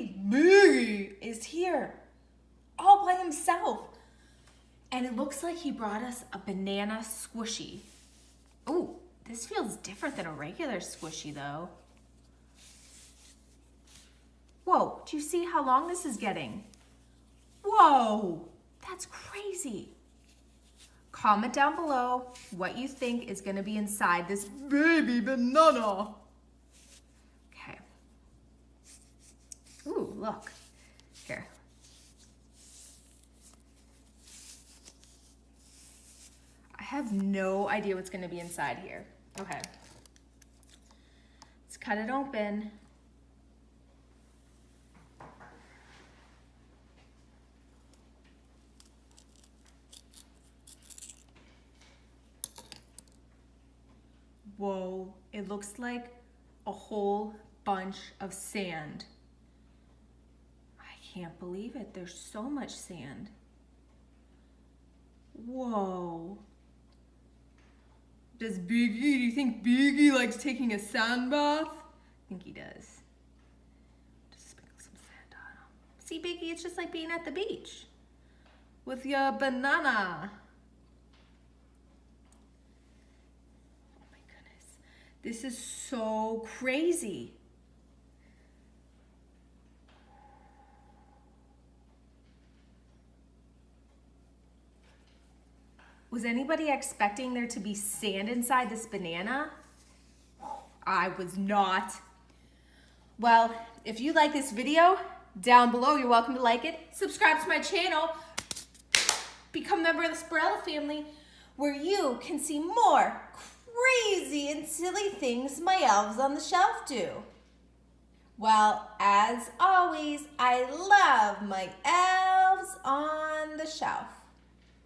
Biggie is here all by himself. And it looks like he brought us a banana squishy. Ooh, this feels different than a regular squishy though. Whoa, do you see how long this is getting? Whoa, that's crazy. Comment down below what you think is gonna be inside this baby banana. Okay. Ooh, look. Here. I have no idea what's gonna be inside here. Okay. Let's cut it open. Whoa, it looks like a whole bunch of sand. I can't believe it. There's so much sand. Whoa. Do you think Biggie likes taking a sand bath? I think he does. Just sprinkle some sand on him. See, Biggie, it's just like being at the beach with your banana. This is so crazy. Was anybody expecting there to be sand inside this banana? I was not. Well, if you like this video, down below, you're welcome to like it. Subscribe to my channel. Become a member of the Sporella family, where you can see more crazy and silly things my elves on the shelf do. Well, as always, I love my elves on the shelf.